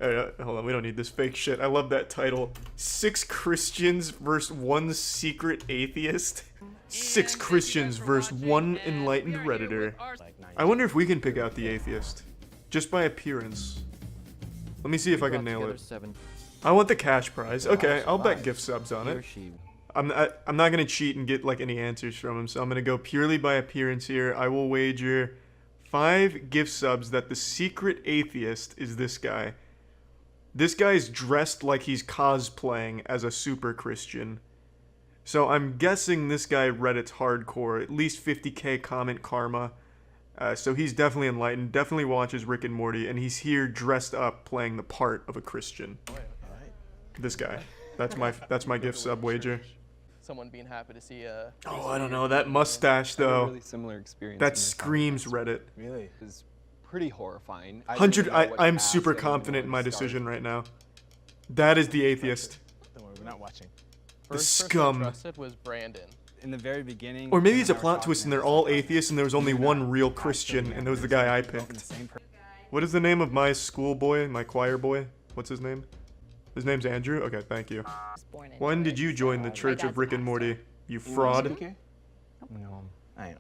Hold on, we don't need this fake shit. I love that title. 6 Christians versus 1 secret atheist. 6 Christians versus 1 enlightened Redditor. I wonder if we can pick out the atheist. Just by appearance. Let me see if I can nail it. I want the cash prize. Okay, I'll bet gift subs on it. I'm not gonna cheat and get like any answers from him, so I'm gonna go purely by appearance here. I will wager 5 gift subs that the secret atheist is this guy. This guy's dressed like he's cosplaying as a super Christian. So I'm guessing this guy Reddit's hardcore, at least 50k comment karma. So he's definitely enlightened, definitely watches Rick and Morty, and he's here dressed up playing the part of a Christian. This guy. That's my gift sub wager. Someone being happy to see Oh, I don't know, that mustache though. Really similar experience. That screams Reddit. Really? It was pretty horrifying. I'm super confident in my decision right now. That is the atheist. Don't worry, we're not watching. The First person scum. I trusted was Brandon. In the very beginning. Or maybe it's a plot twist and they're all atheists and there was only one real Christian and it was the guy I picked. What is the name of my schoolboy, my choir boy? What's his name? His name's Andrew? Okay, thank you. When did you join the Church of Rick and Morty, you fraud? No, I am.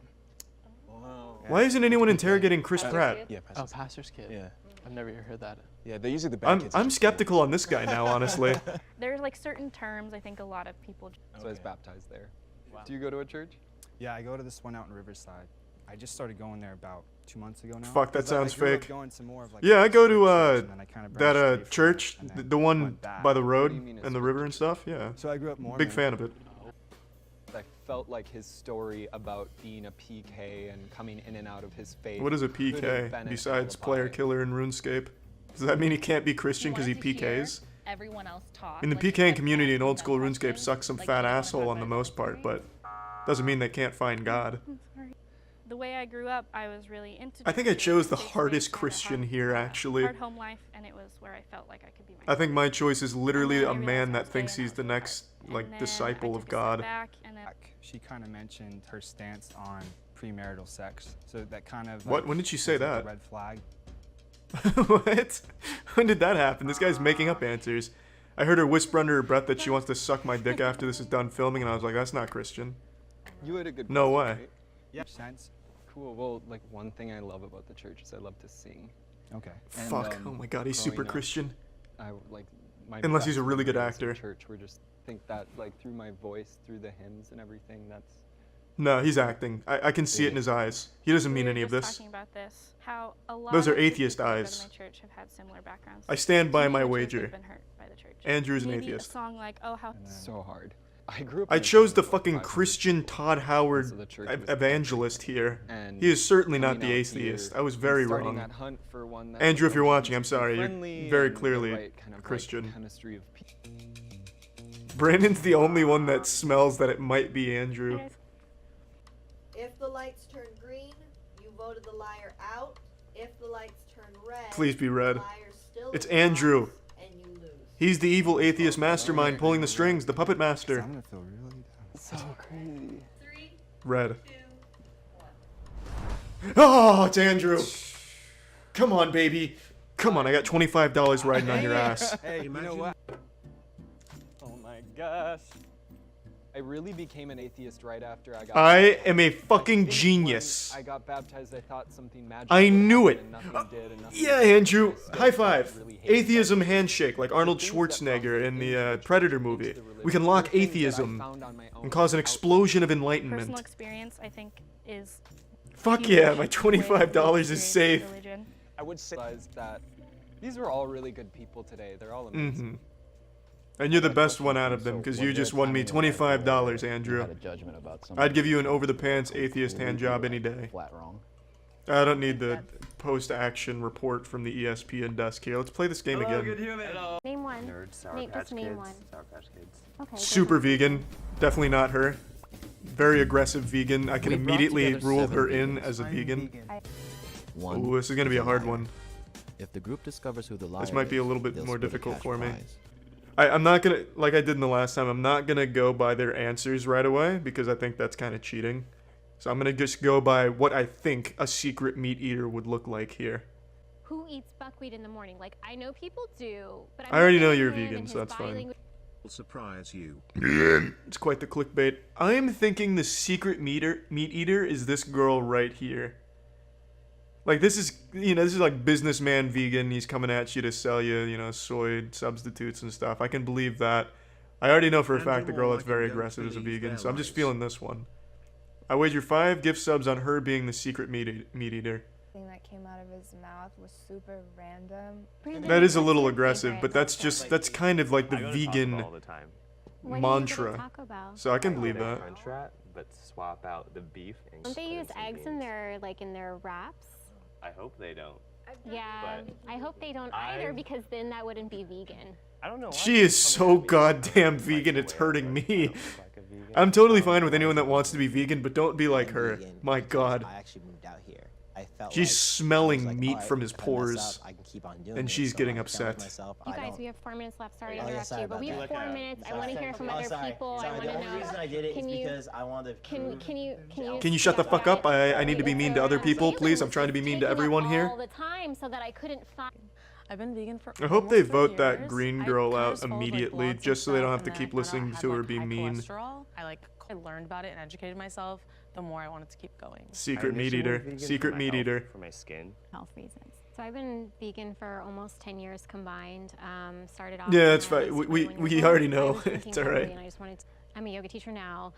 Why isn't anyone interrogating Chris Pratt? Yeah, Oh, pastor's kid. Yeah. I've never heard that. Yeah, they're usually the bad kids. I'm skeptical on this guy now, honestly. There's like certain terms I think a lot of people. So I was baptized there. Wow. Do you go to a church? Yeah, I go to this one out in Riverside. I just started going there about 2 months ago now. Fuck, that sounds fake. Like yeah, I go to that that church, the one by the road and the river and stuff. Yeah. So I grew up more. Big fan of it. I felt like his story about being a PK and coming in and out of his faith. What is a PK besides player killer in RuneScape? Does that mean he can't be Christian because he PKs? Everyone else talk. In the PKing community in old school RuneScape sucks some fat asshole on the most part, but doesn't mean they can't find God. The way I grew up, I was really into. I think I chose the hardest Christian here, actually. Hard home life, and it was where I felt like I could be myself. I think my choice is literally a man that thinks he's the next, like, disciple of God. She kind of mentioned her stance on premarital sex, so that kind of. What? When did she say that? Red flag. What? When did that happen? This guy's making up answers. I heard her whisper under her breath that she wants to suck my dick after this is done filming, and I was like, that's not Christian. You had a good. No question, way. Right? Yeah. Sense. Cool. Well, like one thing I love about the church is I love to sing. Okay. And, Fuck. Oh my god, he's super up, Christian. I like my. Unless he's best a really good memories of actor. Church, were just think that like through my voice, through the hymns and everything. That's. No, he's acting. I can see it in his eyes. He doesn't mean any of this. Talking about this, how a lot Those are of the atheist people who go to eyes. my church have had similar backgrounds. I stand by my Maybe the church wager. has been hurt by the church. Andrew's an Maybe atheist. A song like, oh, how. So hard. I grew up. I in a chose the church of fucking 500 Christian Todd Howard so the church was evangelist here. And He is certainly not coming the out atheist. here I was and very starting wrong. that hunt for one that Andrew, was if you're like watching, I'm sorry. You're friendly very and the clearly right kind of, like, Christian. chemistry of Brandon's the only one that smells that it might be Andrew. If the lights turn green, you voted the liar out. If the lights turn red, Please be red. the liar still It's is Andrew. lost and you lose. He's the evil atheist mastermind pulling the strings, the puppet master. I'm gonna feel really down. So crazy. 3, Red. 2, 1. Oh, it's Andrew. Come on, baby. Come on, I got $25 riding on your ass. Hey, you know what? Oh my gosh. I really became an atheist right after I got. I baptized. am a I fucking think genius. when I got baptized, I thought something magical. I knew would it. happen, and nothing did, and nothing Yeah, did. Andrew. Still, High I five. really hate Atheism that. handshake, like Arnold The things that Schwarzenegger in the brought me Predator into movie. the religion, We can lock the things that I atheism found on my own and cause an without- explosion of Personal enlightenment. experience, I think, is. Fuck huge yeah, my way $25 to is experience safe. religion. I would say that these were all really good people today. They're all amazing. Mm-hmm. And you're the best one out of them, because you just won me $25, Andrew. I'd give you an over-the-pants atheist hand job any day. Flat wrong. I don't need the post-action report from the ESPN desk here. Let's play this game again. Name one. Nerds, Sour Name, Patch just name Kids, one. Sour Patch Kids. Okay. Super vegan. Definitely not her. Very aggressive vegan. I can We brought immediately together rule 7 her in vegans. as a vegan. One. Ooh, this is gonna be a hard liar. one. If the group discovers who the liar This might be a is, little bit they'll more split a difficult cash for me. prize. I'm not gonna, like I did in the last time, I'm not gonna go by their answers right away, because I think that's kind of cheating. So I'm gonna just go by what I think a secret meat eater would look like here. who eats buckwheat in the morning? Like, I know people do, but I already know you're vegan, so that's fine. Surprise you. It's quite the clickbait. I am thinking the secret meat eater is this girl right here. Like, this is, this is like businessman vegan. He's coming at you to sell you, soy substitutes and stuff. I can believe that. I already know for a fact the girl that's very aggressive is a vegan, so I'm just feeling this one. I wager 5 gift subs on her being the secret meat eater. That came out of his mouth was super random. That is a little aggressive, but that's kind of like the vegan mantra. So I can believe that. But swap out the beef. And don't they use eggs in their wraps? I hope they don't. Yeah, I hope they don't either, because then that wouldn't be vegan. I don't know. She is so goddamn vegan, it's hurting me. I'm totally fine with anyone that wants to be vegan, but don't be like her. My god. I actually moved out here. I felt She's like, smelling meat from his if I mess pores, up, I can keep on doing and it. she's So getting I found upset. myself, You I guys, don't- we have 4 minutes left. Sorry to Oh, yeah, interrupt sorry you, but about we have that. 4 minutes. I want to hear from Oh, other sorry. people. Sorry, I want the to only know. reason I did it is Can you because I wanted to prove- Can you shut the fuck up? I need to be mean to other people, please. I'm trying to be mean to everyone here. All the time, so that I couldn't find. I've been vegan for I hope they almost 3 vote that years. green I girl kinda out just followed, like, immediately, blogs and just so they don't stuff, have to and keep then I found out listening I to had, her like, be high mean. cholesterol. I learned about it and educated myself. The more I wanted to keep going. Secret meat eater. Secret meat eater. For my skin. Health reasons. So I've been vegan for almost 10 years combined. Started off. Yeah, it's when I fine. was We 21 years already old. I know. was drinking It's alright. heavily, and I just wanted to, I'm a yoga teacher now.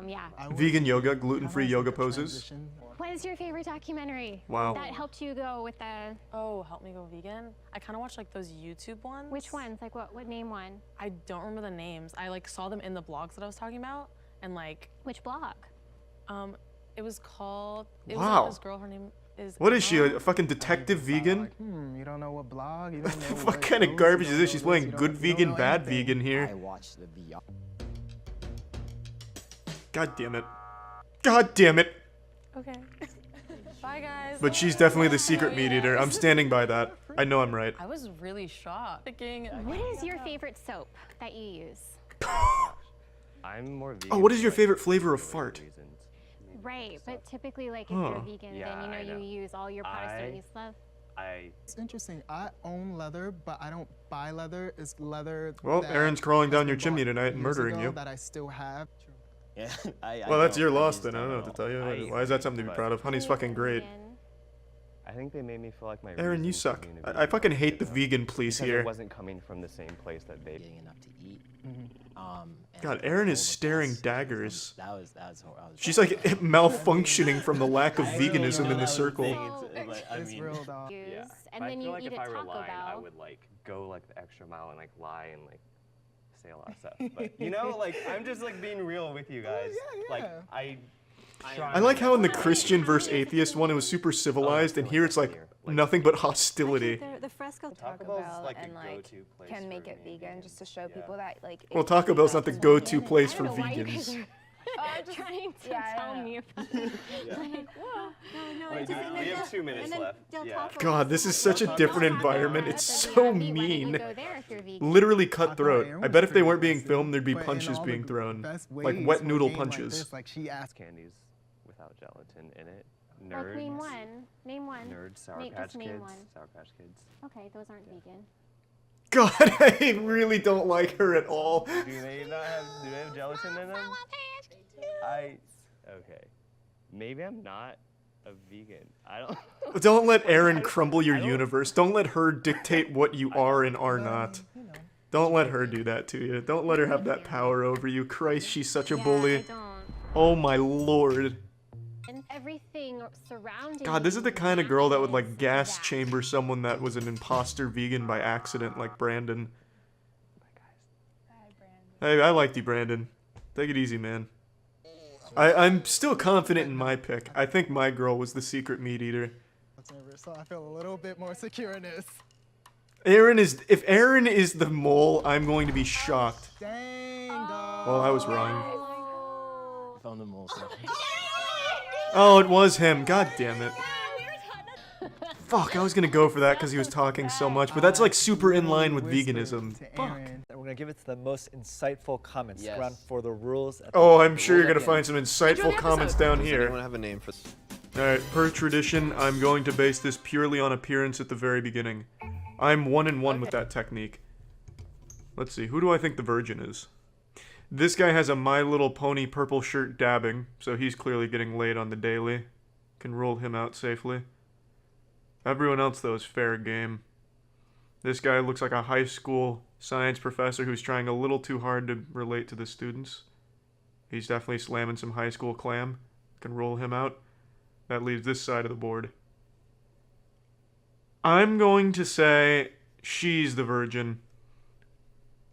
Yeah. Vegan yoga, gluten-free yoga poses. What is your favorite documentary? Wow. That helped you go with the. Oh, help me go vegan. I kind of watch like those YouTube ones. Which ones? Like what name one? I don't remember the names. I like saw them in the blogs that I was talking about, and like. Which blog? It was called. It Wow. was this girl. Her name is. What is she, a fucking detective vegan? You don't know what blog, you don't know What kind of garbage is this? She's playing good vegan, bad vegan I here. watched the VR. God damn it. God damn it. Okay. Bye, guys. But she's definitely the secret meat eater. I'm standing by that. I know I'm right. I was really shocked. Thinking. What is your favorite soap that you use? I'm more vegan. Oh, what is your for, like, favorite flavor of fart? reasons. Right, but typically, like, if Huh. you're vegan, Yeah, then I you know. use all your products that you love. It's interesting. I own leather, but I don't buy leather. It's leather. Well, that Aaron's crawling down has your been chimney bought tonight and years murdering ago you. That I still have. Yeah, Well, that's your don't. I loss just then. I don't know what to tell you. I- Why is that something to be proud of? Honey's fucking great. I think they made me feel like my. Aaron, you reasons for suck. being a I vegan fucking hate the because vegan police it here. wasn't coming from the same place that they. Getting enough to eat. And God, I Aaron told is the staring boss, daggers. That was horrible. She's like malfunctioning from the lack of veganism in the circle. I It's mean, real dog. Yeah. And But then I feel you like eat if at I were Taco lying, I Bell. would like go like the extra mile and like lie and like say a lot of stuff. But you know, like I'm just like being real with you guys. Like I like how in the Christian versus atheist one it was super civilized, and here it's like nothing but hostility. The fresco Taco Bell's Bell like a and like go-to place can make for it me vegan just to show people that like. Well, Taco Bell's not the go-to place for I don't know why you guys vegans. are trying to yeah, I tell know. me about it. Like, whoa. Wait, we have 2 minutes left. Yeah. God, this is such a different environment. It's so Why don't you mean. go there if you're vegan? Literally cutthroat. Aaron I was bet if they pretty weren't being aggressive, filmed, there'd be but in punches all being the thrown. best Like ways wet for a noodle game like punches. this, like she asked. Candies without gelatin in it. Like, Nerds. name one. Name one. Nerds, Sour Nate, Patch just name Kids. one. Sour Patch Kids. Okay, those aren't vegan. God, I really don't like her at all. Do they have gelatin in them? Okay. Maybe I'm not a vegan. I don't. Don't let Aaron crumble your universe. Don't let her dictate what you are and are not. Don't let her do that to you. Don't let her have that power over you. Christ, she's such a bully. I don't. Oh my lord. And everything surrounding. God, this is the kind of girl that would like gas that. chamber someone that was an imposter vegan by accident, like Brandon. Hey, I liked you, Brandon. Take it easy, man. I'm still confident in my pick. I think my girl was the secret meat eater. So I feel a little bit more secure in this. If Aaron is the mole, I'm going to be shocked. Dang, dog. Well, I was wrong. Found the mole. Oh, it was him. God damn it. Fuck, I was gonna go for that because he was talking so much, but that's like super in line with veganism. Fuck. And we're gonna give it to the most insightful comments. Yes. For the rules. Oh, I'm sure you're gonna find some insightful comments down Does here. anyone have a name for this? Alright, per tradition, I'm going to base this purely on appearance at the very beginning. I'm 1-1 with that technique. Let's see, who do I think the virgin is? This guy has a My Little Pony purple shirt dabbing, so he's clearly getting laid on the daily. Can rule him out safely. Everyone else, though, is fair game. This guy looks like a high school science professor who's trying a little too hard to relate to the students. He's definitely slamming some high school clam. Can rule him out. That leaves this side of the board. I'm going to say she's the virgin.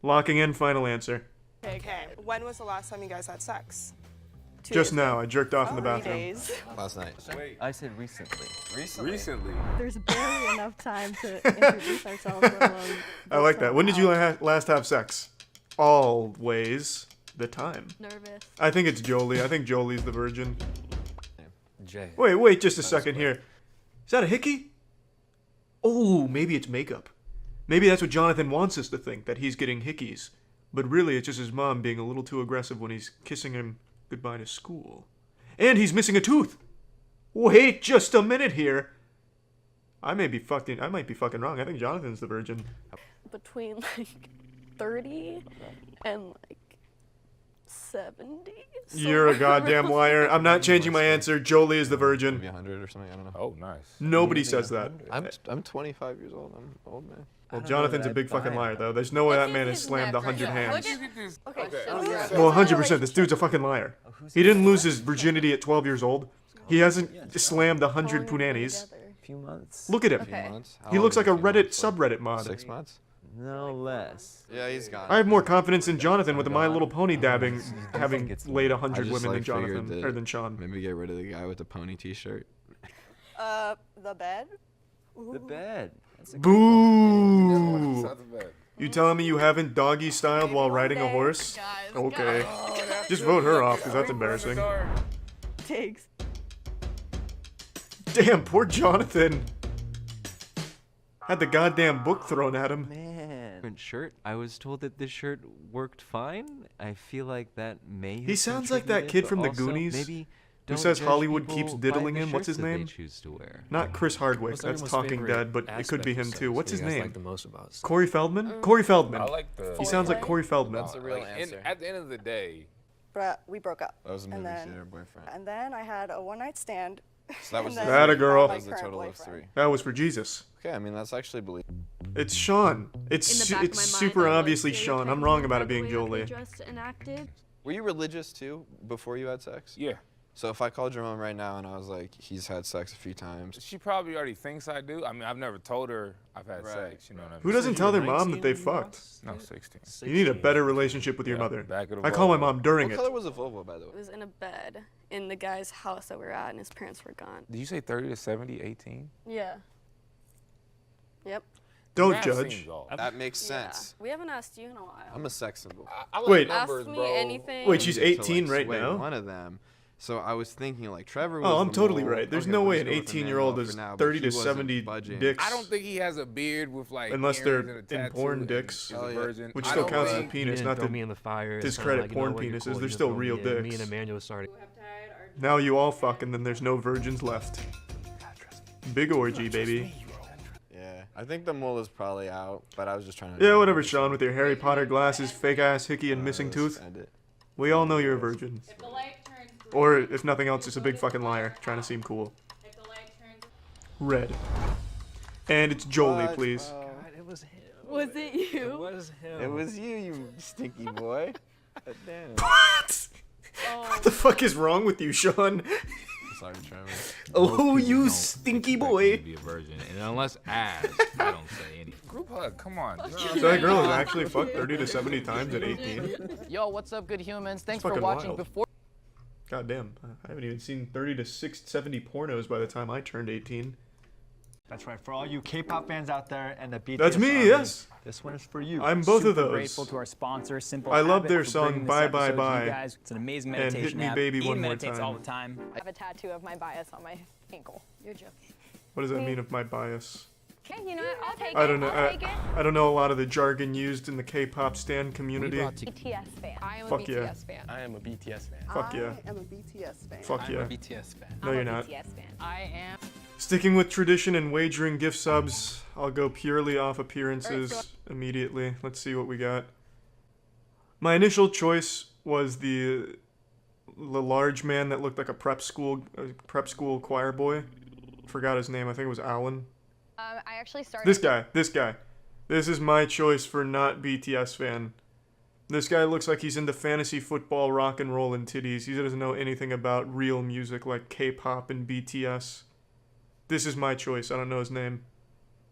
Locking in, final answer. Okay. When was the last time you guys had sex? Just now, I jerked off in the 3 bathroom. days. Last night. Wait. I said recently. Recently. There's barely enough time to introduce ourselves. Let alone I like that. When did you last have sex? Always the time. Nervous. I think it's Jolie. I think Jolie's the virgin. Jay. Wait just a second here. Is that a hickey? Oh, maybe it's makeup. Maybe that's what Jonathan wants us to think, that he's getting hickeys. But really, it's just his mom being a little too aggressive when he's kissing him goodbye to school. And he's missing a tooth! Wait just a minute here! I might be fucking wrong. I think Jonathan's the virgin. Between like 30 and like 70. You're a goddamn liar. I'm not changing my answer. Jolie is the virgin. Maybe 100 or something, I don't know. Oh, nice. Nobody says that. I'm 25 years old. I'm old, man. Well, Jonathan's a big fucking liar, though. There's no way that man has slammed 100 hands. Okay. Well, 100%. This dude's a fucking liar. He didn't lose his virginity at 12 years old. He hasn't slammed 100 punani's. Few months. Look at him. He looks like a Reddit subreddit mod. 6 months? No less. Yeah, he's gone. I have more confidence in Jonathan with the My Little Pony dabbing, having laid 100 women than Jonathan, or than Sean. Maybe get rid of the guy with the pony t-shirt. The bed? The bed. Boo! You telling me you haven't doggy styled while riding a horse? Okay. Just vote her off, because that's embarrassing. Takes. Damn, poor Jonathan. Had the goddamn book thrown at him. Different shirt. I was told that this shirt worked fine. I feel like that may have He sounds like that kid from the Goonies who says Hollywood keeps diddling him. What's his name? Not Chris Hardwick. That's Talking Dead, but it could be him too. What's his name? Corey Feldman? Corey Feldman. I like the. He sounds like Corey Feldman. That's a real answer. At the end of the day. We broke up. That was a movie and then, theater boyfriend. And then I had a one-night stand. So that was That a girl. That was the total of 3. That was for Jesus. Okay, I mean that's actually believable. It's Sean. It's super obviously Sean. I'm wrong about it being Jolie. Were you religious too before you had sex? Yeah. So if I called your mom right now and I was like, he's had sex a few times. She probably already thinks I do. I mean, I've never told her I've had sex. You know what I mean? Who doesn't tell their mom that they fucked? No, 16. You need a better relationship with your mother. Back of the I call my Volvo. mom during What it. color was the Volvo, by the way? It was in a bed in the guy's house that we were at, and his parents were gone. Did you say 30 to 70, 18? Yeah. Yep. Don't Math judge. seems off. That makes sense. We haven't asked you in a while. I'm a sex symbol. I like Wait. numbers, Ask me bro. anything. Wait, she's To, like, 18 right sway now? One of them. So I was thinking like Trevor was Oh, I'm the totally mole. right. There's Okay, no we'll way just an go with the 18-year-old Manuel is for now, but 30 he to wasn't 70 budging. dicks. I don't think he has a beard with like Unless earrings they're and a in tattoo porn and dicks. is a virgin. Which I still don't counts as a think- penis, didn't not throw to me in the fire. discredit porn penises. They're still real dicks. Me and Emmanuel started. Now you all fuck and then there's no virgins left. Big orgy, baby. Yeah, I think the mole is probably out, but I was just trying to. Yeah, whatever, Sean, with your Harry Potter glasses, fake-ass hickey, and missing tooth. We all know you're a virgin. Or, if nothing else, just a big fucking liar, trying to seem cool. Red. And it's Jolie, please. It was him. Was it you? It was him. It was you stinky boy. Damn. What? What the fuck is wrong with you, Sean? Sorry, Trevor. Oh, you stinky boy. Be a virgin, and unless asked, I don't say anything. Group hug, come on. So that girl has actually fucked 30 to 70 times at 18. Yo, what's up, good humans? Thanks That's for fucking watching. wild. Before God damn, I haven't even seen 30 to 70 pornos by the time I turned 18. That's right. For all you K-pop fans out there and the BTS That's me, army, yes. This one is for you. I'm both of Super those. grateful to our sponsor, Simple I love Habit, their for song bringing this Bye Bye episode to Bye. you guys. It's an amazing And Hit meditation Me app. Baby Ian One More meditates all Time. the time. I have a tattoo of my bias on my ankle. You're joking. What does that mean of my bias? Okay, you know what? I'll take I don't know. I'll take it. I don't know a lot of the jargon used in the K-pop stan community. BTS fan. I am Fuck a BTS yeah. fan. I am a BTS fan. Fuck yeah. I am a BTS fan. Fuck yeah. I'm a BTS fan. No, you're not. BTS fan. I am. Sticking with tradition and wagering gift subs, I'll go purely off appearances immediately. Let's see what we got. My initial choice was the large man that looked like a prep school choir boy. Forgot his name. I think it was Alan. I actually started. This guy. This is my choice for not BTS fan. This guy looks like he's into fantasy football, rock and roll, and titties. He doesn't know anything about real music like K-pop and BTS. This is my choice. I don't know his name.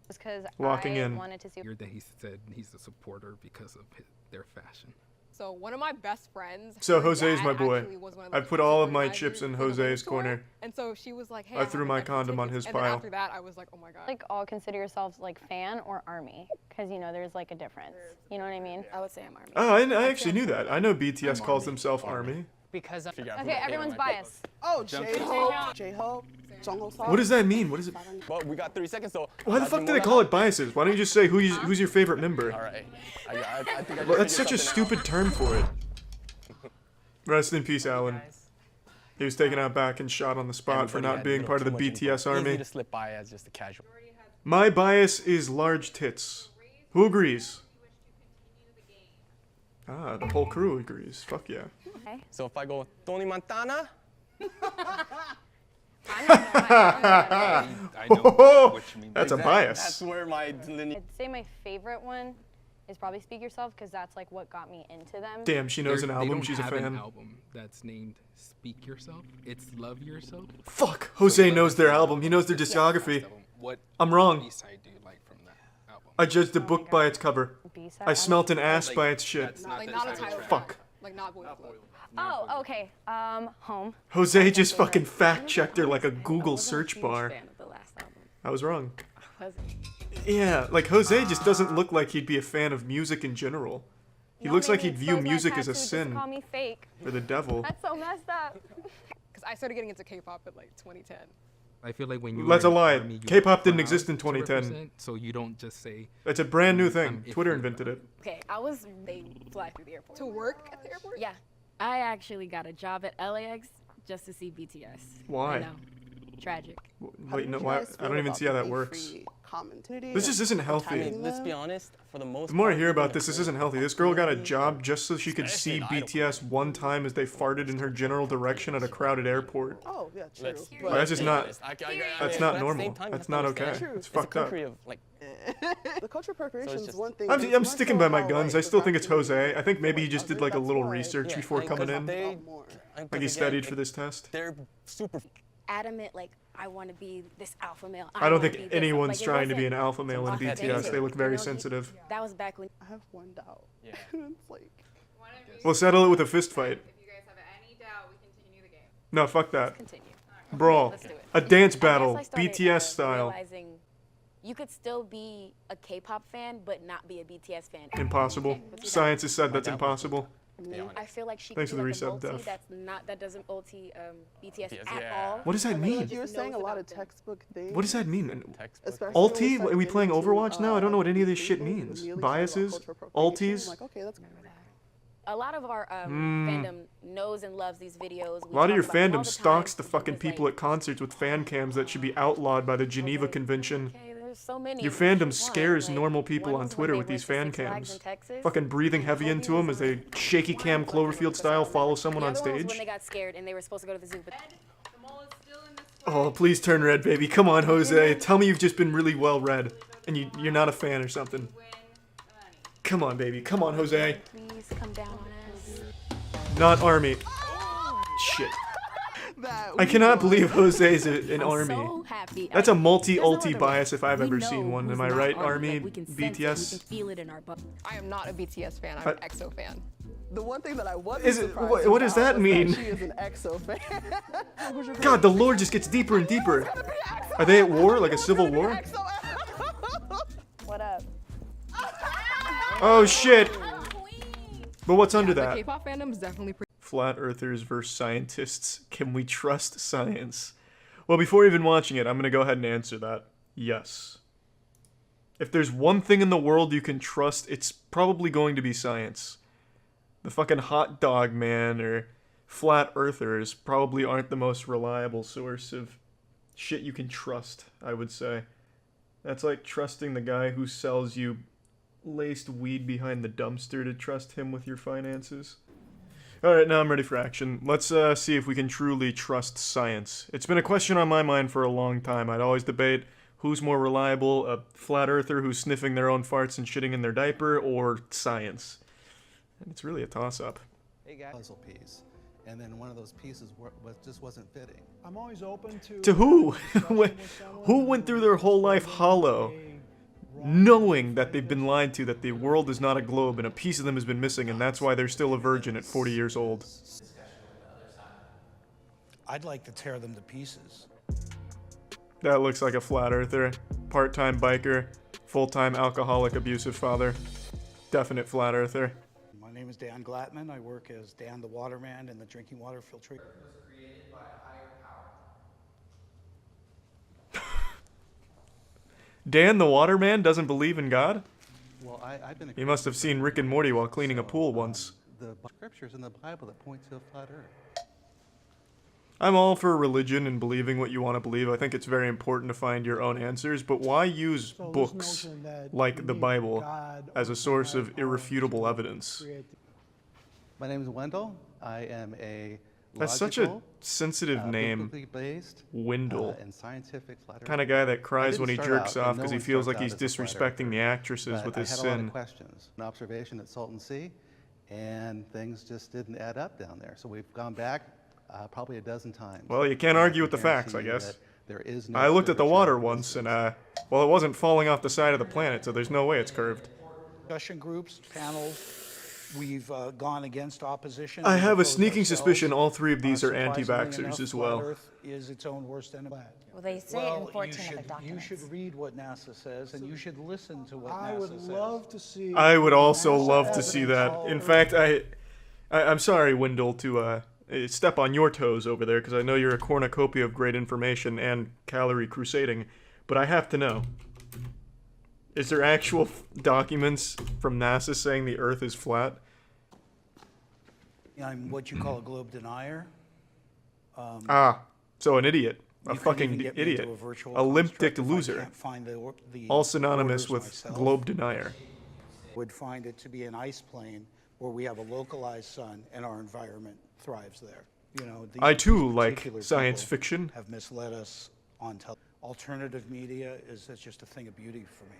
Because Locking in. wanted to see. Weird that he said he's a supporter because of their fashion. So one of my best friends. So her Jose's dad my boy. actually was one of the I put all of my organizers chips in for the Jose's bookstore. corner. And so she was like, "Hey, I threw my condom on his and then pile. after that, I was like, "Oh my god." Like all consider yourselves like fan or army, because you know there's like a difference. You know what I mean? I would say I'm army. Oh, I actually knew that. I know BTS calls themselves Army. Because Okay, everyone's biased. Oh, J-Hope, J-Hope, Jungkook. What does that mean? What is it? Well, we got 3 seconds, so. Why the fuck do they call it biases? Why don't you just say who's your favorite member? All right. I think I Well, that's figured such a something stupid term for it. Rest in peace, Alan. He was taken out back and shot on the spot for not being part of the BTS Easy army. to slip by as just a casual. My bias is large tits. Who agrees? Ah, the whole crew agrees. Fuck yeah. Okay. So if I go Tony Montana, I know what you mean. That's a Exactly. bias. That's where my lineage. I'd say my favorite one is probably Speak Yourself, because that's like what got me into them. Damn, she knows an They album. don't She's a have an fan. album that's named Speak Yourself. It's Love Yourself. Fuck. Jose knows their album. He knows their discography. What I'm wrong. B-side do you like from that album? I judged a book by its cover. B-side? I smelt an ass by its shit. That's not like the not a title title track. Fuck. like not Boys Club. Oh, okay. Home. Jose just fucking fact checked her like a Google search bar. Fan of the last album. I was wrong. Wasn't. Yeah, like Jose just doesn't look like he'd be a fan of music in general. He looks like he'd view music as a sin Call me fake. or the devil. That's so messed up. Because I started getting into K-pop at like 2010. I feel like when you That's were a in lie. army, you were K-pop didn't proud exist in to 2010. represent, so you don't just say. It's a brand new thing. I'm iffy Twitter about invented it. Okay, they fly through the airport. To work at the airport? Yeah. I actually got a job at LAX just to see BTS. Why? I know. Tragic. Wait, no, why? I don't even see how that works. This just isn't I healthy. mean, let's be honest. For the most The more I part, hear even about a this, this girl- isn't healthy. This girl got a job just so she could see Especially an idol. BTS one time as they farted in her general direction at a crowded airport. Oh, yeah, true. Let's- Well, that's just be not- honest. that's mean, not but at the normal. same time, you That's have to not okay. understand, It's a fucked up. country of, like, The cultural appropriation is just- one thing. I'm sticking by my guns. I still think it's Jose. I think maybe he just did like a little research yeah, before like, coming 'cause in. they- Like he again, studied like, for this test. They're super. Adamant, like, I want to be this alpha male. I don't wanna think be this. anyone's Like, it trying to be wasn't an alpha male in authentic. BTS. They look very You know, sensitive. That was back when. I have one doubt. Yeah. It's like. We'll settle it with a fist fight. If you guys have any doubt, we continue the game. No, fuck that. Continue. Brawl. Let's do it. A dance I guess battle. I started, BTS style. Realizing you could still be a K-pop fan, but not be a BTS fan. Impossible. Science has said that's impossible. I feel like she Thanks could for be the like a resub, multi Def. that's not that doesn't multi BTS BTS, at yeah. all. What does that But, mean? like, You were just saying a knows lot about of them. textbook things. What does that mean? Especially Alti? when Are we get playing into, Overwatch now? I don't know what any of this shit people, means. immediately talk about Biases? cultural appropriation. Altis? I'm like, okay, that's A lot of our fandom knows and loves these videos. A lot of your fandom stalks the fucking people at concerts with fan cams that should be outlawed by the Geneva Convention. Okay, there's so many. Your of them. fandom scares Like, normal people one on was when Twitter they with these went fan to Six Flags cams. in Texas. Fucking breathing heavy into them as they shaky cam Cloverfield style follow someone The on other one was when stage. they got scared and they were supposed to go to the zoo. But Oh, please turn red, baby. Come on, Jose. Tell me you've just been really well read and you're not a fan or something. Come on, baby. Come on, Jose. please come down on us. Not army. Shit. I cannot believe Jose's an army. So happy. That's a There's no multi-ulti other bias way. if I've We ever know seen one. who's Am I not right, army. army? Like, we can sense it, we BTS? can feel it in our butt. I am not a BTS fan. I'm an EXO fan. the one thing that I wasn't Is it- surprised what does about that was mean? She is an EXO fan. God, the lore just gets deeper and deeper. Are they at war? Like a civil war? What up? Oh shit! But what's under The that? K-pop fandom is definitely pretty. Flat earthers versus scientists. Can we trust science? Well, before even watching it, I'm gonna go ahead and answer that. Yes. If there's one thing in the world you can trust, it's probably going to be science. The fucking hot dog man or flat earthers probably aren't the most reliable source of shit you can trust, I would say. That's like trusting the guy who sells you laced weed behind the dumpster to trust him with your finances. Alright, now I'm ready for action. Let's see if we can truly trust science. It's been a question on my mind for a long time. I'd always debate who's more reliable, a flat earther who's sniffing their own farts and shitting in their diaper, or science. And it's really a toss-up. Hey guys. Puzzle piece. And then one of those pieces just wasn't fitting. I'm always open to... To who? Who went through their whole life hollow, knowing that they've been lied to, that the world is not a globe and a piece of them has been missing, and that's why they're still a virgin at 40 years old? I'd like to tear them to pieces. That looks like a flat earther. Part-time biker, full-time alcoholic abusive father. Definite flat earther. My name is Dan Glatman. I work as Dan the Waterman in the drinking water filtration. Dan the Waterman doesn't believe in God? Well, I've been... He must have seen Rick and Morty while cleaning a pool once. The scriptures in the Bible that point to a flat earth. I'm all for religion and believing what you want to believe. I think it's very important to find your own answers, but why use books like the Bible as a source of irrefutable evidence? My name is Wendell. I am a That's such a sensitive name. Wendell. And scientific flat kind of guy that cries when he jerks off because he feels like he's disrespecting the actresses with his I had sin. a lot of questions. An observation at Salton Sea, and things just didn't add up down there. So we've gone back probably a dozen times. Well, you can't argue with the facts, I guess. I looked at the water once, and, well, it wasn't falling off the side of the planet, so there's no way it's curved. Discussion groups, panels, we've gone against opposition. I have a sneaking suspicion all three of these are anti-vaxxers as well. Earth is its own worst enemy. Well, they say it in 14 of the documents. You should read what NASA says, and you should listen to what NASA says. I would love to see... I would also love to see that. In fact, I'm sorry, Wendell, to step on your toes over there, because I know you're a cornucopia of great information and calorie crusading, but I have to know. Is there actual documents from NASA saying the Earth is flat? I'm what you call a globe denier. So an idiot. A fucking idiot. A limp-dicked loser. All synonymous with globe denier. Would find it to be an ice plane where we have a localized sun and our environment thrives there. You know, I too like science fiction. Have misled us on alternative media is just a thing of beauty for me.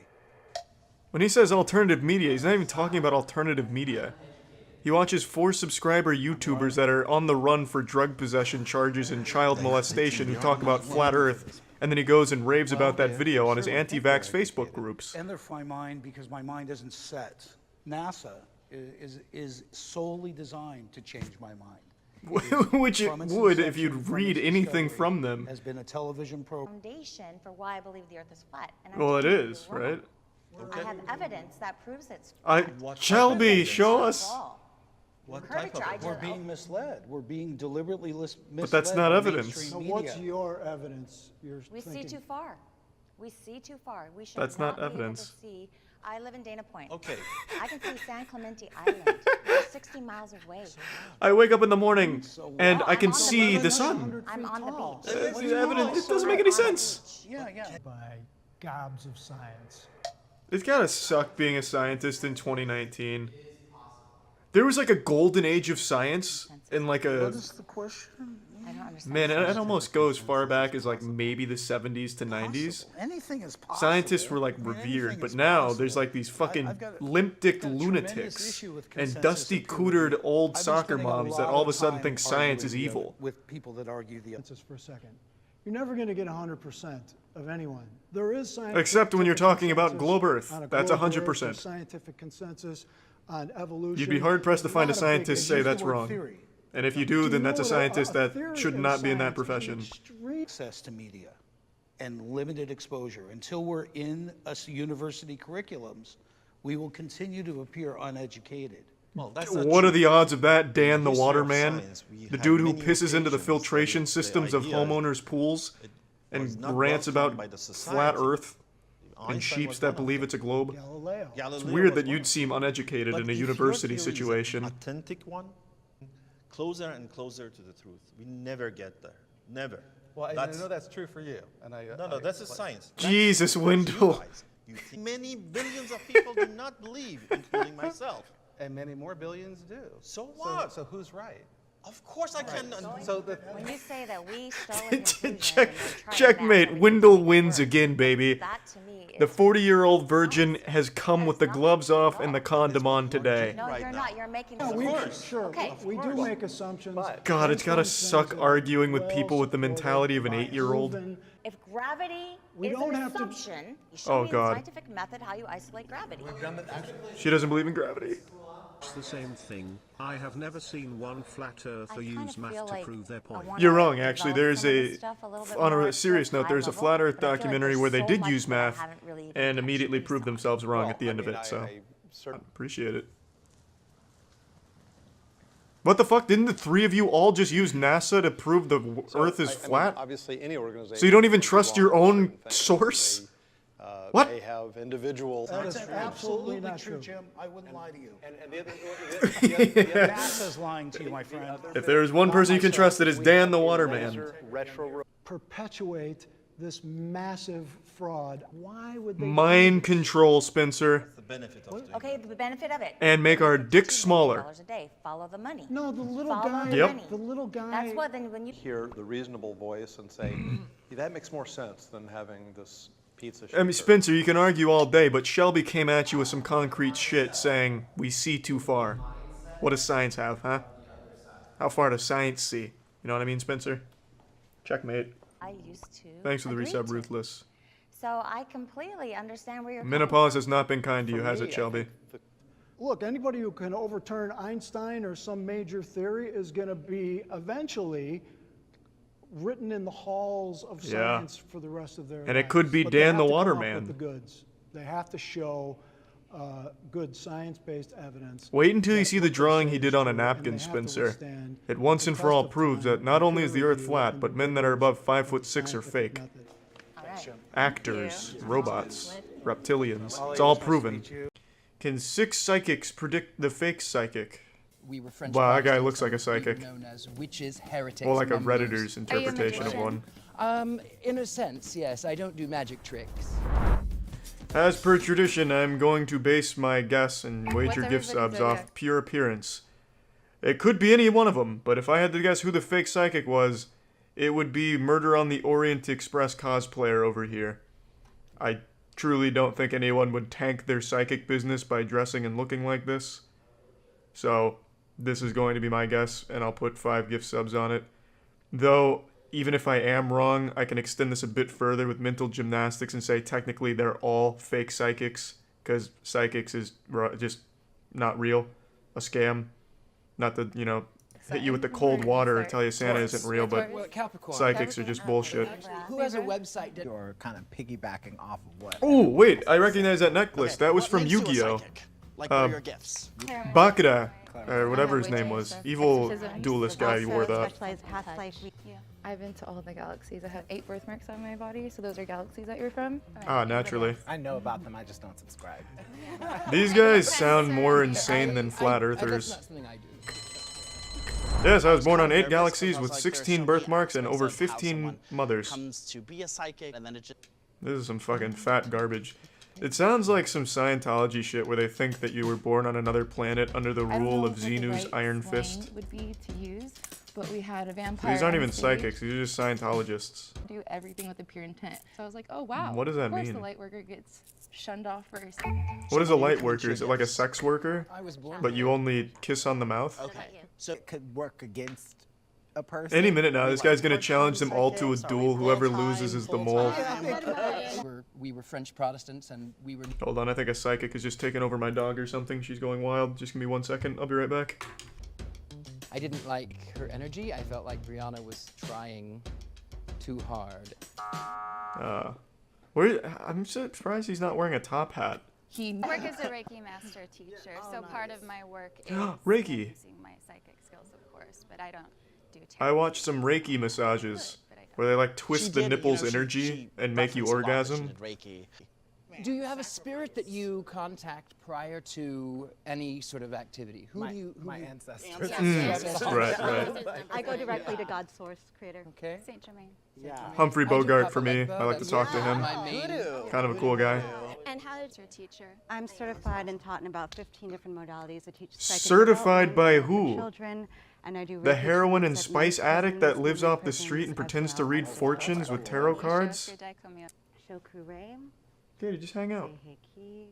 When he says alternative media, he's not even talking about alternative media. He watches 4 subscriber YouTubers that are on the run for drug possession charges and child molestation who talk about flat Earth, and then he goes and raves about that video on his anti-vax Facebook groups. And they're my mind because my mind isn't set. NASA is solely designed to change my mind. Which it would if you'd read anything from them. Has been a television program. Foundation for why I believe the Earth is flat. And well, it is, right? I have evidence that proves it's Shelby, show us. What type of We're being misled. We're being deliberately misled. But that's not evidence. So what's your evidence? We see too far. We see too far. We should that's not evidence. Be able to see. I live in Dana Point. Okay. I can see San Clemente Island. We're 60 miles away. I wake up in the morning and I can see the sun. I'm on the beach. It doesn't make any sense. Yeah. By gobs of science. It's gotta suck being a scientist in 2019. There was like a golden age of science in like a... What is the question? I don't understand. Man, it almost goes far back as like maybe the 70s to 90s. Anything is possible. Scientists were like revered, but now there's like these fucking limp-dicked lunatics and dusty-cootered old soccer moms that all of a sudden think science is evil. With people that argue the... For a second. You're never going to get 100% of anyone. There is scientific... Except when you're talking about globe Earth. That's 100%. Scientific consensus on evolution. You'd be hard-pressed to find a scientist say that's wrong. And if you do, then that's a scientist that should not be in that profession. Access to media and limited exposure. Until we're in university curriculums, we will continue to appear uneducated. Well, that's what are the odds of that, Dan the Waterman? The dude who pisses into the filtration systems of homeowners' pools and rants about flat Earth? and sheeps that believe it's a globe. Galileo. It's weird that you'd seem uneducated in a university situation. Authentic one, closer and closer to the truth. We never get there. Never. Well, I know that's true for you. And no, that's a science. Jesus, Wendell. Many billions of people do not believe, including myself. And many more billions do. So what? So who's right? Of course I can. When you say that we stole a conclusion, Checkmate. Wendell wins again, baby. that to me is The 40-year-old virgin has come with the gloves off and the condom on today. no, you're not. You're making. Of course. Sure, Okay. we do make assumptions. God, it's gotta suck arguing with people with the mentality of an 8-year-old. If gravity We is don't an have to- assumption, you show Oh, me God. the scientific method how you isolate gravity. She doesn't believe in gravity. It's the same thing. I have never seen one flat earther use math to prove their point. You're wrong, actually. There's on a serious note, there's a Flat Earth documentary where they did use math and immediately proved themselves wrong at the end of it, so I appreciate it. What the fuck? Didn't the three of you all just use NASA to prove the Earth is flat? Obviously, any organization. So you don't even trust your own source? What? They have individual. That is absolutely not true. Jim. I wouldn't lie to you. And the other, NASA's lying to you, my friend. If there's one person you can trust, it is Dan the Waterman. Perpetuate this massive fraud. Why would they? Mind control, Spencer. The benefit of doing Okay, the benefit of it. And make our dicks smaller. $2 a day. Follow the money. No, the little Follow guy. the Yep. money. The little guy. That's what then when you hear the reasonable voice and say, "Yeah, that makes more sense than having this pizza." I mean, Spencer, you can argue all day, but Shelby came at you with some concrete shit saying, we see too far. What does science have, huh? How far does science see? You know what I mean, Spencer? Checkmate. I used to. Thanks for the agree resub, to. Ruthless. So I completely understand where you're coming Menopause has not been kind to you, has it, Shelby? Look, anybody who can overturn Einstein or some major theory is going to be eventually written in the halls of Yeah. science for the rest of their lives. And it could be But they Dan have the to come up Waterman. with the goods. They have to show good science-based evidence. Wait until you that see the what they drawing say he is did on a true, and napkin, they have to Spencer. withstand It once and the for all test of proves time that not only is the peer Earth review flat, and but the men that are above rigors 5'6" are of fake. scientific method. Actors, robots, reptilians. It's all proven. Can 6 psychics predict the fake psychic? We were French Wow, that guy Protestants looks like a and we were psychic. known as witches, heretics, More like a mumblers. Redditor's interpretation of one. In a sense, yes. I don't do magic tricks. As per tradition, I'm going to base my guess and wager What's gift subs everybody's off pure appearance. It could be any one of them, but if I had to guess who the fake psychic was, it would be Murder on the Orient Express cosplayer over here. I truly don't think anyone would tank their psychic business by dressing and looking like this. So, this is going to be my guess, and I'll put 5 gift subs on it. Though, even if I am wrong, I can extend this a bit further with mental gymnastics and say technically they're all fake psychics, because psychics is just not real, a scam. Not to, you know, hit you with the cold water or tell you Santa isn't real, but psychics are just bullshit. Who has a website that You're kind of piggybacking off of what? Oh, wait, I recognize that necklace. That was from makes you a Yu-Gi-Oh! psychic? Like, what are your gifts? Bakura, or whatever his name was. Evil duelist guy who wore that. I've been to all the galaxies. I have 8 birthmarks on my body, so those are galaxies that you're from. Ah, naturally. I know about them, I just don't subscribe. These guys sound more insane than flat earthers. That's not something I do. Yes, I was born on 8 galaxies with 16 birthmarks and over 15 mothers. Comes to be a psychic, and then it just. This is some fucking fat garbage. It sounds like some Scientology shit where they think that you were born on another planet under the rule of Xenu's Iron Fist. Would be to use, but we had a vampire. These aren't even on stage. psychics, these are just Scientologists. Do everything with a pure intent. So I was like, oh wow. What does that of course mean? the light worker gets shunned off first. What is a light worker? Is it like a sex worker? I was born But you only kiss on the mouth? Okay, so it could work against a person. Any minute now, this guy's gonna challenge them all to a duel. Whoever loses is the mole. We were French Protestants and we were. Hold on, I think a psychic is just taking over my dog or something. She's going wild. Just give me 1 second. I'll be right back. I didn't like her energy. I felt like Brianna was trying too hard. I'm surprised he's not wearing a top hat. I work as a Reiki master teacher, so part of my work is Reiki. using my psychic skills, of course, but I don't do I watched some Reiki massages where they like twist the nipples energy and make you orgasm. Do you have a spirit that you contact prior to any sort of activity? Who do you? My ancestors. Right. I go directly to God's source, creator. Okay. Saint Germain. Yeah. Humphrey I do Bogart for me. Papa I like to Legba, talk to that's him. my main- Kind of a cool guy. And how did your teacher? I'm certified and taught in about 15 different modalities. I teach psychic Certified development by for who? Children, and I do The Reiki heroin and treatments at spice men's addict that prisons, lives women's off the street prisons, and as pretends to well read as fortunes with tarot cards? Shokure. Dude, just hang out. Reiki.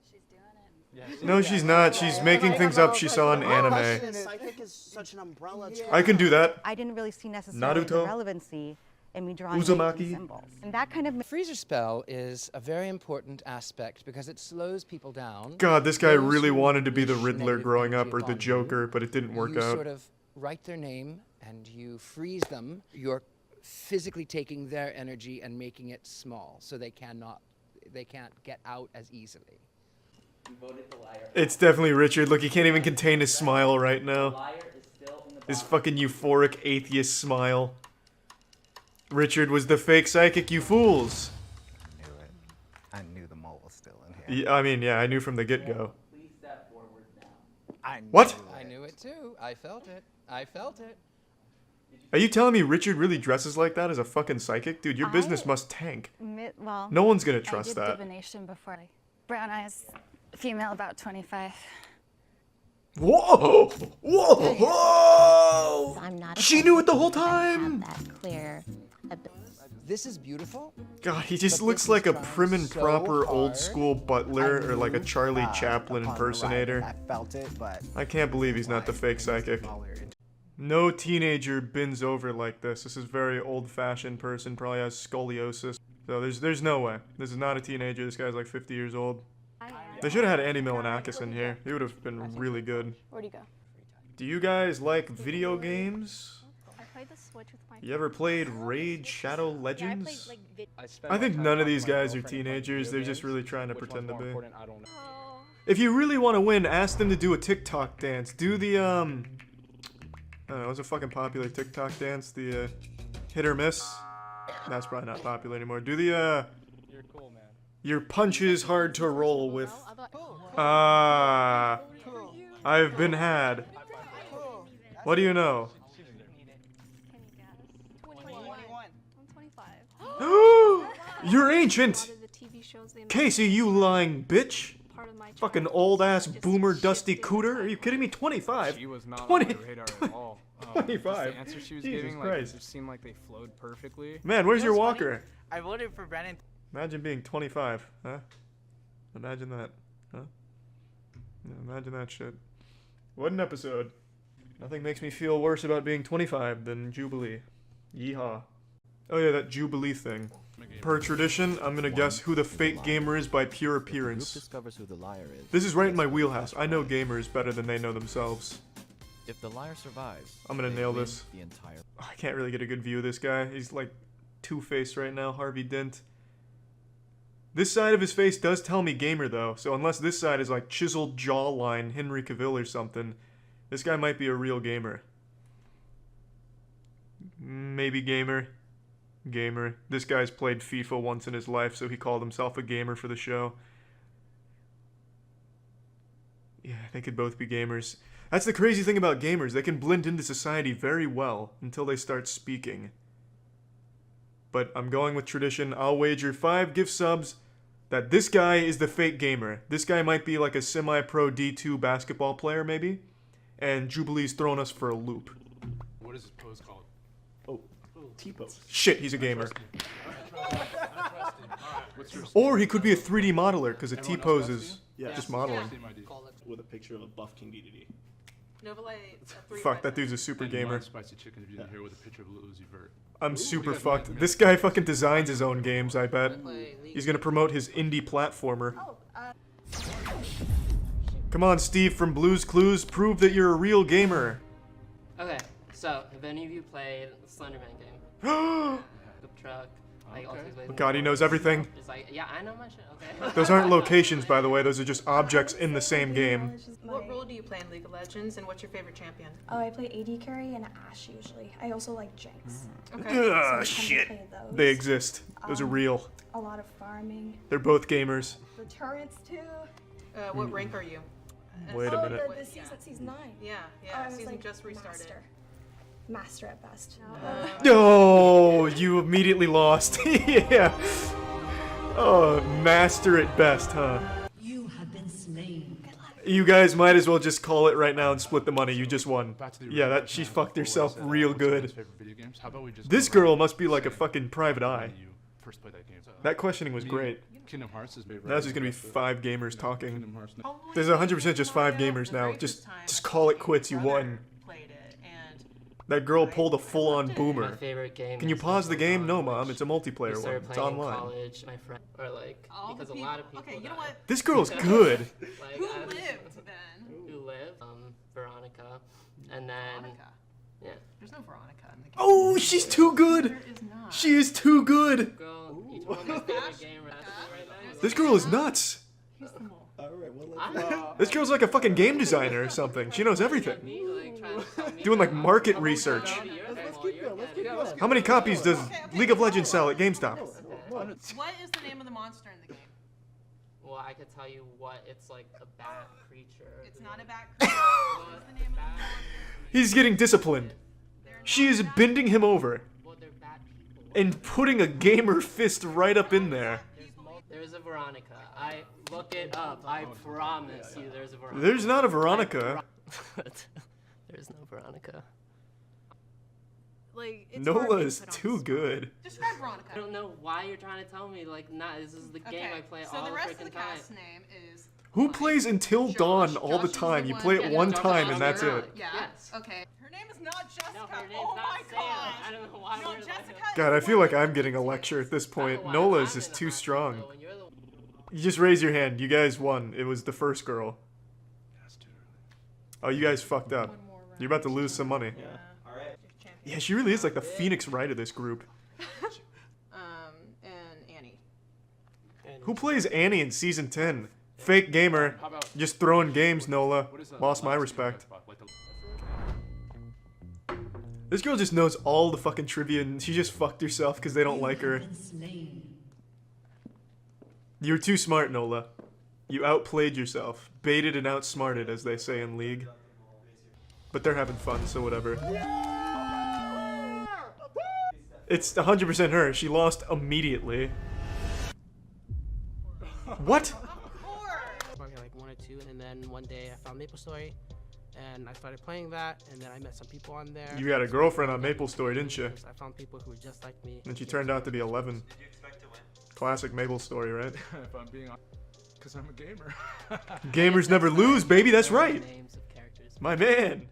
She's doing it. No, she's not. She's making things up she saw in anime. Psychic is such an umbrella term. I can do that. I didn't really see necessarily the Naruto. relevancy in me drawing Uzumaki. symbols. And that kind of Freezer spell is a very important aspect because it slows people down. God, this guy Those really who wanted to be the wish Riddler negative growing up, energy or the upon you, Joker, but it didn't work you out. sort of write their name and you freeze them. You're physically taking their energy and making it small, so they can't get out as easily. It's definitely Richard. Look, he can't even contain his smile right now. His fucking euphoric atheist smile. Richard was the fake psychic, you fools. I knew the mole was still in here. Yeah, I mean, yeah, I knew from the get-go. I What? I knew it too. I felt it. I felt it. Are you telling me Richard really dresses like that as a fucking psychic? Dude, your business must tank. well, No one's gonna trust I did that. divination before. Brown eyes, female, about 25. Whoa! Whoa! Whoa! I'm not. She knew it the whole time! That clear. This is beautiful. God, he just But looks this like is a trying prim and so proper hard. old school butler or like a knew, Charlie Chaplin upon impersonator. arriving, I felt it, but I can't believe he's not the fake psychic. No teenager bends over like this. This is very old-fashioned person, probably has scoliosis. So there's no way. This is not a teenager. This guy's like 50 years old. They should have had Andy Milonakis in here. He would have been really good. Where'd he go? Do you guys like video games? I played the Switch with my. You ever played Raid Shadow Legends? like I think none of these guys are teenagers. They're just really trying to pretend to be. If you really want to win, ask them to do a TikTok dance. Do the I don't know, what's a fucking popular TikTok dance? The hit or miss. That's probably not popular anymore. Do the You're cool, man. your punches hard to roll with. Ah, I've been had. What do you know? You're ancient! Casey, you lying bitch! Fucking old ass boomer dusty cooter? Are you kidding me? 25? She was not 20 on my radar at all. 25? The answers she was Jesus giving, like, Christ. it just seemed like they flowed perfectly. Man, where's your walker? I voted for Brandon. Imagine being 25, huh? Imagine that, huh? Yeah, imagine that shit. What an episode. Nothing makes me feel worse about being 25 than Jubilee. Yeehaw. Oh yeah, that Jubilee thing. Per tradition, I'm gonna guess who the fake gamer is by pure appearance. Discovers who the liar is. This is right in my wheelhouse. I know gamers better than they know themselves. If the liar survives, I'm gonna they nail win this. The entire. I can't really get a good view of this guy. He's like two-faced right now, Harvey Dent. This side of his face does tell me gamer though, so unless this side is like chiseled jawline, Henry Cavill or something, this guy might be a real gamer. Maybe gamer. Gamer. This guy's played FIFA once in his life, so he called himself a gamer for the show. Yeah, they could both be gamers. That's the crazy thing about gamers. They can blend into society very well until they start speaking. But I'm going with tradition. I'll wager 5 gift subs that this guy is the fake gamer. This guy might be like a semi-pro D2 basketball player, maybe. And Jubilee's throwing us for a loop. What is this pose called? Oh, T-pose. Shit, he's a gamer. What's Or he could be a 3D modeler, because a T-pose is just modeling. With a picture of a buff King DDD. Fuck, that dude's a super gamer. Spicy chicken if you didn't hear with a picture of Lil Uzi Vert. I'm super fucked. This guy fucking designs his own games, I bet. He's gonna promote his indie platformer. Come on, Steve from Blue's Clues, prove that you're a real gamer. Okay, so have any of you played the Slenderman game? The truck. Like, Oh God, he knows everything. Just like, yeah, I know my shit. Okay. Those aren't locations, by the way. Those are just objects in the same game. What role do you play in League of Legends, and what's your favorite champion? Oh, I play AD carry and Ashe usually. I also like Jinx. Okay. Ugh, shit. They exist. Those are real. A lot of farming. They're both gamers. The turrets too. What rank are you? Wait a minute. The season 9. Yeah, season just restarted. Master at best. Oh, you immediately lost. Yeah. Oh, master at best, huh? You have been slain. You guys might as well just call it right now and split the money. You just won. Yeah, that she fucked herself real good. This girl must be like a fucking private eye. That questioning was great. Now this is gonna be 5 gamers talking. There's 100% just 5 gamers now. Just call it quits. You won. That girl pulled a full-on boomer. Can you pause the game? No, Mom. It's a multiplayer one. It's online. College, my friend, or like, because a lot of people. Okay, you know what? This girl's good. Like, who lived then? Who lived? Veronica, and then. Yeah. There's no Veronica in the game. Oh, she's too good. She is too good. Girl, you told me my favorite game right now. This girl is nuts. This girl's like a fucking game designer or something. She knows everything. Doing like market research. How many copies does League of Legends sell at GameStop? What is the name of the monster in the game? Well, I could tell you what it's like a bat creature. It's not a bat creature. What is the name of the monster? He's getting disciplined. She is bending him over and putting a gamer fist right up in there. There's a Veronica. I look it up. I promise you, there's a Veronica. There's not a Veronica. There's no Veronica. Like, it's Nola is too good. Describe Veronica. I don't know why you're trying to tell me. Like, nah, this is the game I play all the freaking time. So the rest of the cast's name is. Who plays Until Dawn all the time? You play it one time and that's it. Yeah. Okay. Her name is not Jessica. No, her name's oh not my Sam. god. I don't know why. No, Jessica. God, I feel like I'm getting a lecture at this point. Nola is just too strong. You just raise your hand. You guys won. It was the first girl. Oh, you guys fucked up. You're about to lose some money. Yeah. Yeah, she really is like the Phoenix Wright of this group. And Annie. Who plays Annie in Season 10? Fake gamer. Just throwing games, Nola. Lost my respect. This girl just knows all the fucking trivia and she just fucked herself because they don't like her. You're too smart, Nola. You outplayed yourself. Baited and outsmarted, as they say in League. But they're having fun, so whatever. It's 100% her. She lost immediately. What? Probably like 1 or 2, and then one day I found MapleStory, and I started playing that, and then I met some people on there. You got a girlfriend on MapleStory, didn't you? I found people who were just like me. And she turned out to be 11. Did you expect to win? Classic MapleStory, right? If I'm being honest, because I'm a gamer. Gamers never lose, baby. That's right. My man.